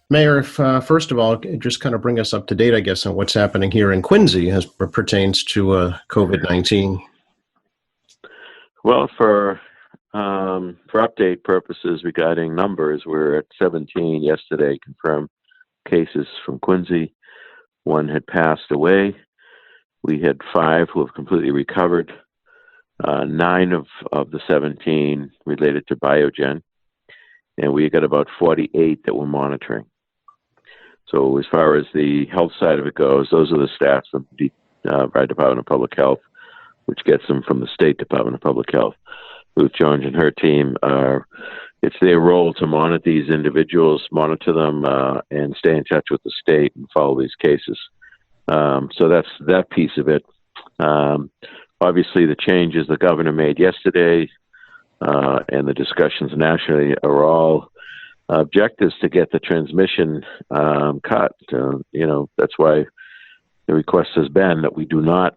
Mayor, if, first of all, just kind of bring us up to date, I guess, on what's happening here in Quincy as pertains to COVID-19. Well, for update purposes regarding numbers, we're at 17 yesterday confirmed cases from Quincy. One had passed away. We had 5 who have completely recovered. 9 of the 17 related to Biogen, and we got about 48 that we're monitoring. So as far as the health side of it goes, those are the stats from the Department of Public Health, which gets them from the State Department of Public Health. Ruth Jones and her team it's their role to monitor these individuals, monitor them, and stay in touch with the state and follow these cases. So that's that piece of it. Obviously, the changes the governor made yesterday and the discussions nationally are all objectives to get the transmission cut. That's why the request has been that we do not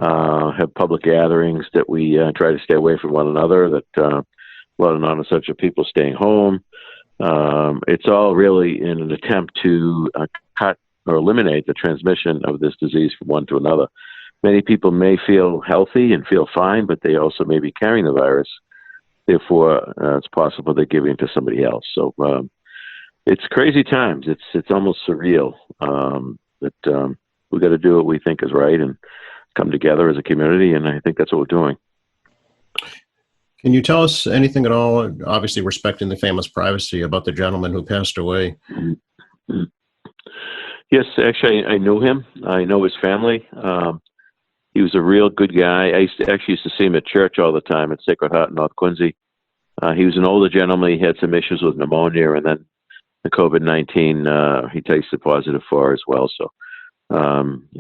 have public gatherings, that we try to stay away from one another, that let alone such of people staying home. It's all really in an attempt to cut or eliminate the transmission of this disease from one to another. Many people may feel healthy and feel fine, but they also may be carrying the virus. Therefore, it's possible they're giving it to somebody else. So it's crazy times. It's almost surreal that we got to do what we think is right and come together as a community, and I think that's what we're doing. Can you tell us anything at all, obviously respecting the family's privacy, about the gentleman who passed away? Yes, actually, I knew him. I know his family. He was a real good guy. I actually used to see him at church all the time at Sacred Heart in North Quincy. He was an older gentleman. He had some issues with pneumonia, and then the COVID-19 he tasted positive for as well. So, he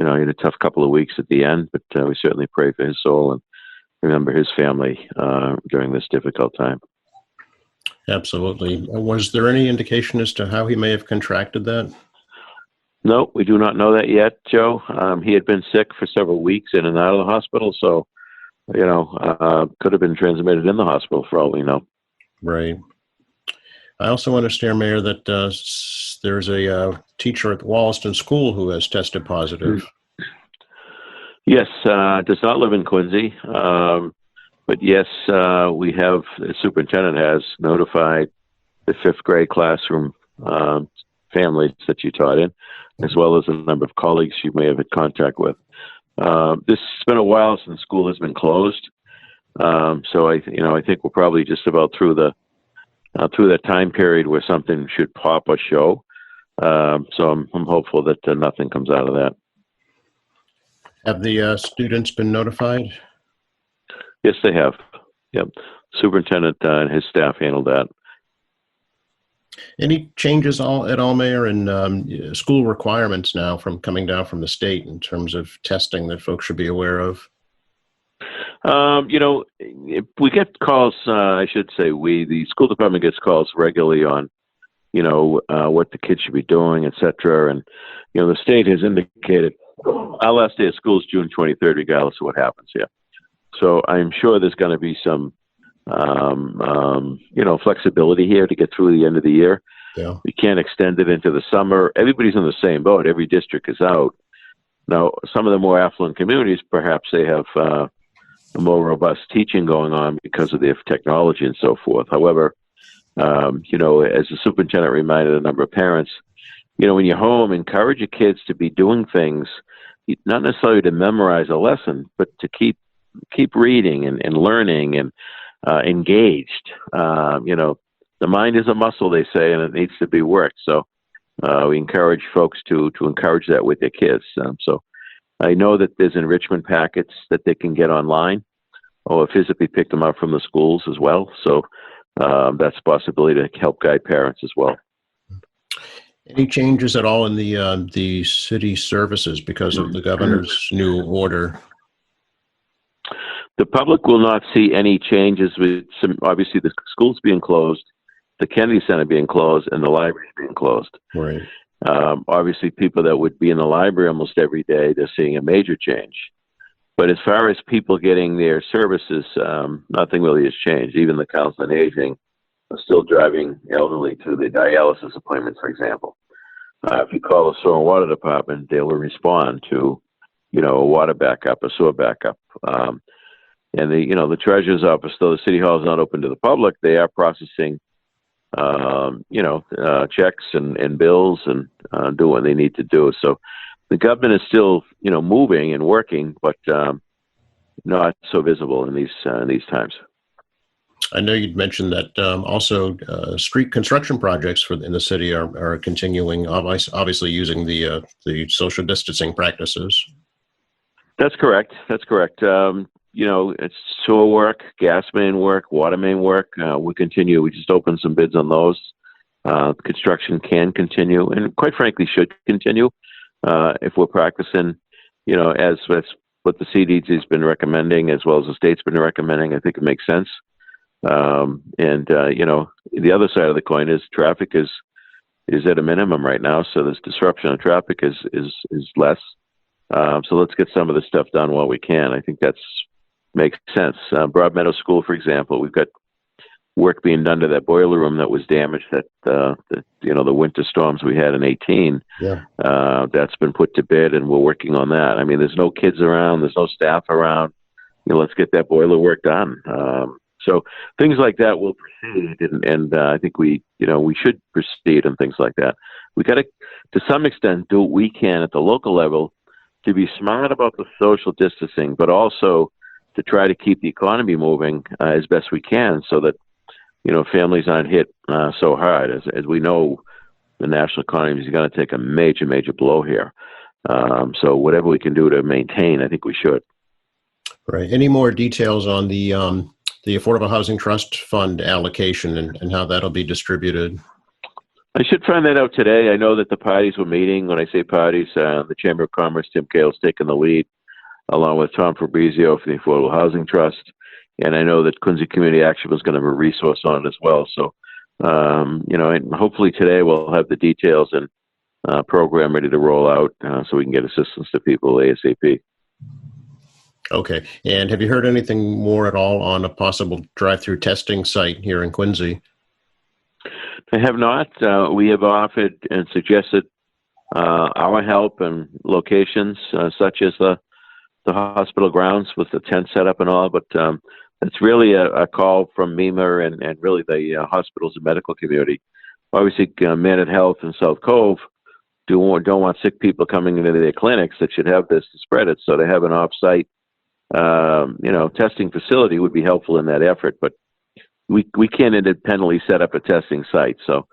had a tough couple of weeks at the end, but we certainly pray for his soul and remember his family during this difficult time. Absolutely. Was there any indication as to how he may have contracted that? No, we do not know that yet, Joe. He had been sick for several weeks in and out of the hospital, so, could have been transmitted in the hospital for all we know. Right. I also understand, Mayor, that there's a teacher at the Wollaston School who has tested positive. Yes, does not live in Quincy, but yes, the superintendent has notified the 5th grade classroom families that you taught in, as well as a number of colleagues you may have had contact with. This has been a while since school has been closed, so I think we're probably just about through that time period where something should pop or show. So I'm hopeful that nothing comes out of that. Have the students been notified? Yes, they have. Yep, superintendent and his staff handled that. Any changes at all, Mayor, in school requirements now coming down from the state in terms of testing that folks should be aware of? If we get calls, I should say the school department gets calls regularly on, what the kids should be doing, et cetera. And, the state has indicated our last day of school is June 23rd, regardless of what happens here. So I'm sure there's going to be some flexibility here to get through the end of the year. Yeah. We can't extend it into the summer. Everybody's in the same boat. Every district is out. Now, some of the more affluent communities, perhaps they have a more robust teaching going on because of their technology and so forth. However, as the superintendent reminded a number of parents, when you're home, encourage your kids to be doing things, not necessarily to memorize a lesson, but to keep reading and learning and engaged. The mind is a muscle, they say, and it needs to be worked. So we encourage folks to encourage that with their kids. So I know that there's enrichment packets that they can get online or physically pick them up from the schools as well. So that's a possibility to help guide parents as well. Any changes at all in the city services because of the governor's new order? The public will not see any changes with obviously the schools being closed, the Kennedy Center being closed, and the library being closed. Right. Obviously, people that would be in the library almost every day, they're seeing a major change. But as far as people getting their services, nothing really has changed. Even the Council on Aging are still driving elderly to the dialysis appointments, for example. If you call the sewer and water department, they will respond to, a water backup, a sewer backup. And the treasurer's office, though the city hall is not open to the public, they are processing, checks and bills and doing what they need to do. So the government is still, moving and working, but not so visible in these times. I know you'd mentioned that also street construction projects in the city are continuing, obviously using the social distancing practices. That's correct. It's sewer work, gas main work, water main work. We continue. We just opened some bids on those. Construction can continue, and quite frankly, should continue if we're practicing. As what the CDC has been recommending, as well as the state's been recommending. I think it makes sense. The other side of the coin is traffic is at a minimum right now, so this disruption of traffic is less. So let's get some of this stuff done while we can. I think makes sense. Broad Meadow School, for example, we've got work being done to that boiler room that was damaged at the winter storms we had in 18. Yeah. That's been put to bed, and we're working on that. I mean, there's no kids around, there's no staff around. Let's get that boiler work done. So things like that will proceed, and I think we should proceed and things like that. We got to some extent, do what we can at the local level to be smart about the social distancing, but also to try to keep the economy moving as best we can, so that families aren't hit so hard. As we know, the national economy is going to take a major, major blow here. So whatever we can do to maintain, I think we should. Right. Any more details on the Affordable Housing Trust Fund allocation and how that'll be distributed? I should find that out today. I know that the parties were meeting. When I say parties, the Chamber of Commerce, Tim Cale's taking the lead, along with Tom Fabrizio for the Affordable Housing Trust. And I know that Quincy Community Action was going to have a resource on it as well. So, and hopefully today we'll have the details and program ready to roll out so we can get assistance to people ASAP. Okay. And have you heard anything more at all on a possible drive-through testing site here in Quincy? I have not. We have offered and suggested our help and locations such as the hospital grounds with the tent set up and all, but it's really a call from MEMA and really the hospitals and medical community. Obviously, Man at Health and South Cove don't want sick people coming into their clinics that should have this to spread it, so to have an off-site testing facility would be helpful in that effort, but we can't independently set up a testing site. So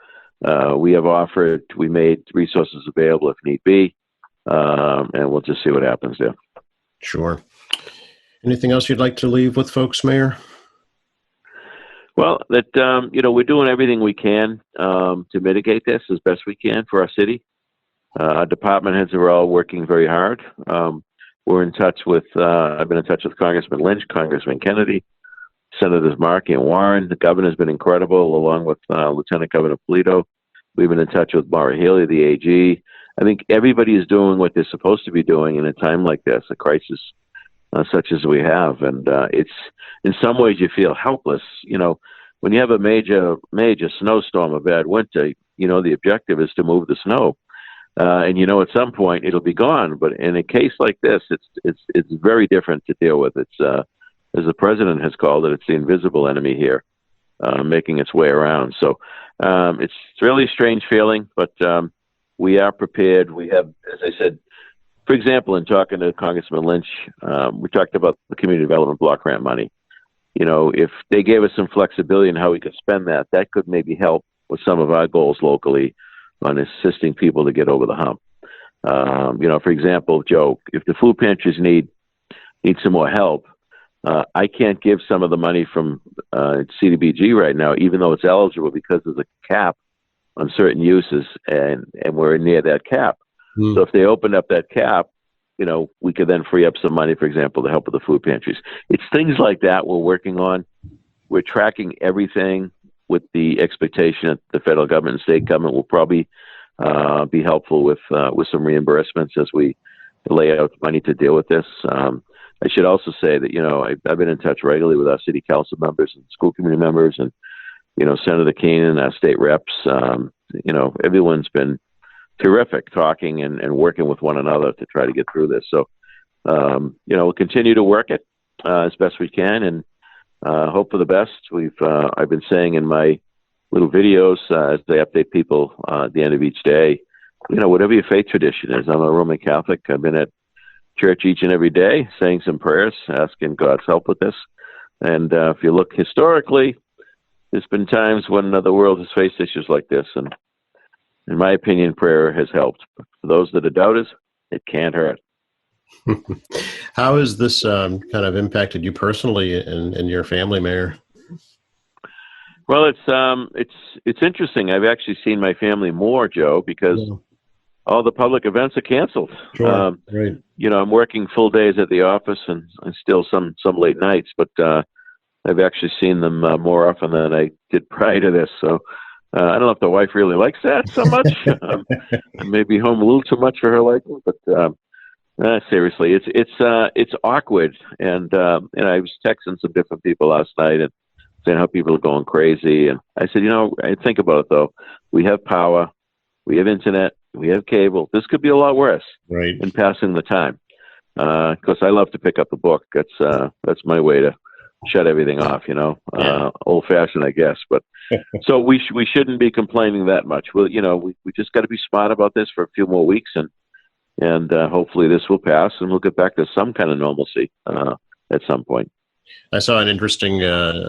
we have offered, we made resources available if need be, and we'll just see what happens there. Sure. Anything else you'd like to leave with folks, Mayor? Well, that, we're doing everything we can to mitigate this as best we can for our city. Our department heads are all working very hard. We're in touch with, I've been in touch with Congressman Lynch, Congressman Kennedy, Senators Markey and Warren. The governor's been incredible, along with Lieutenant Governor Polito. We've been in touch with Maura Healey, the AG. I think everybody is doing what they're supposed to be doing in a time like this, a crisis such as we have. And it's, in some ways, you feel helpless. When you have a major snowstorm, a bad winter, the objective is to move the snow. And at some point it'll be gone. But in a case like this, it's very different to deal with. It's as the president has called it, it's the invisible enemy here, making its way around. So it's really a strange feeling, but we are prepared. We have, as I said, for example, in talking to Congressman Lynch, we talked about the community development block grant money. If they gave us some flexibility in how we could spend that could maybe help with some of our goals locally on assisting people to get over the hump. For example, Joe, if the food pantries need some more help, I can't give some of the money from CDBG right now, even though it's eligible, because there's a cap on certain uses, and we're near that cap. So if they opened up that cap, we could then free up some money, for example, to help with the food pantries. It's things like that we're working on. We're tracking everything with the expectation that the federal government and state government will probably be helpful with some reimbursements as we lay out money to deal with this. I should also say that, I've been in touch regularly with our city council members and school committee members, and Senator Keenan, our state reps, everyone's been terrific talking and working with one another to try to get through this. So, we'll continue to work it as best we can and hope for the best. I've been saying in my little videos as they update people at the end of each day, whatever your faith tradition is. I'm a Roman Catholic. I've been at church each and every day saying some prayers, asking God's help with this. And if you look historically, there's been times when the world has faced issues like this. And in my opinion, prayer has helped. But for those that are doubters, it can't hurt. How has this kind of impacted you personally and your family, Mayor? Well, it's interesting. I've actually seen my family more, Joe, because all the public events are canceled. Sure. Right. I'm working full days at the office and still some late nights, but I've actually seen them more often than I did prior to this. So I don't know if the wife really likes that so much. I may be home a little too much for her liking, but seriously, it's awkward. And I was texting some different people last night and saying how people are going crazy. And I said, I think about it though. We have power, we have internet, we have cable. This could be a lot worse. Right. In passing the time. Because I love to pick up a book. That's my way to shut everything off. Old fashioned, I guess. But so we shouldn't be complaining that much. Well, we just got to be smart about this for a few more weeks, and hopefully this will pass, and we'll get back to some kind of normalcy at some point. I saw an interesting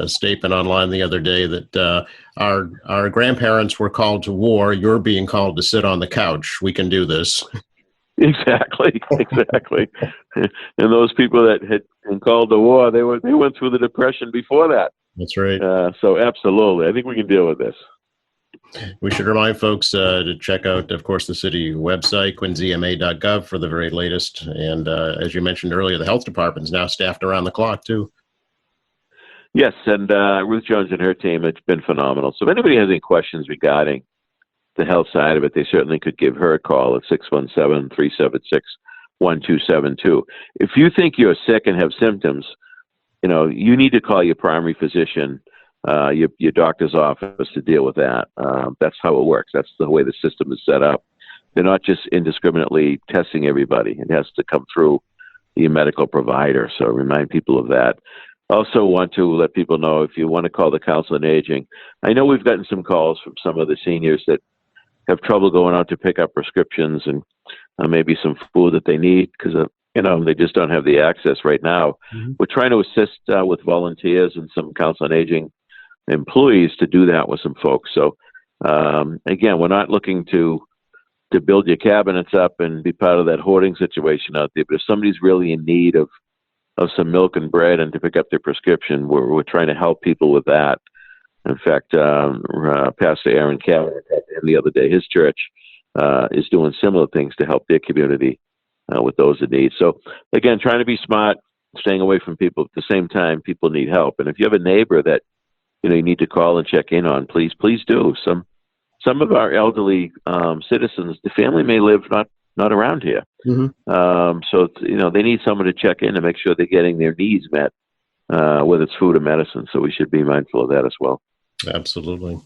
statement online the other day that our grandparents were called to war. You're being called to sit on the couch. We can do this. Exactly. And those people that had been called to war, they went through the Depression before that. That's right. So absolutely, I think we can deal with this. We should remind folks to check out, of course, the city website, quincyma.gov, for the very latest. And as you mentioned earlier, the health department is now staffed around the clock, too. Yes, and Ruth Jones and her team, it's been phenomenal. So if anybody has any questions regarding the health side of it, they certainly could give her a call at 617-376-1272. If you think you're sick and have symptoms, you need to call your primary physician, your doctor's office to deal with that. That's how it works. That's the way the system is set up. They're not just indiscriminately testing everybody. It has to come through the medical provider. So remind people of that. Also want to let people know, if you want to call the Council on Aging, I know we've gotten some calls from some of the seniors that have trouble going out to pick up prescriptions and maybe some food that they need because they just don't have the access right now. Mm-hmm. We're trying to assist with volunteers and some Council on Aging employees to do that with some folks. So again, we're not looking to build your cabinets up and be part of that hoarding situation out there. But if somebody's really in need of some milk and bread and to pick up their prescription, we're trying to help people with that. In fact, Pastor Aaron Cameron the other day, his church is doing similar things to help their community with those in need. So again, trying to be smart, staying away from people. At the same time, people need help. And if you have a neighbor that you need to call and check in on, please do. Some of our elderly citizens, the family may live not around here. Mm-hmm. So they need someone to check in to make sure they're getting their needs met, whether it's food or medicine. So we should be mindful of that as well. Absolutely.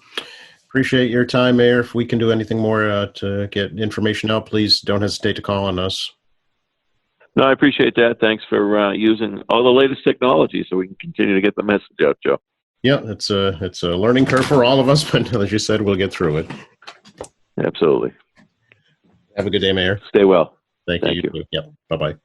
Appreciate your time, Mayor. If we can do anything more to get information out, please don't hesitate to call on us. No, I appreciate that. Thanks for using all the latest technology so we can continue to get the message out, Joe. Yeah, it's a learning curve for all of us, but as you said, we'll get through it. Absolutely. Have a good day, Mayor. Stay well. Thank you. Yep. Bye-bye.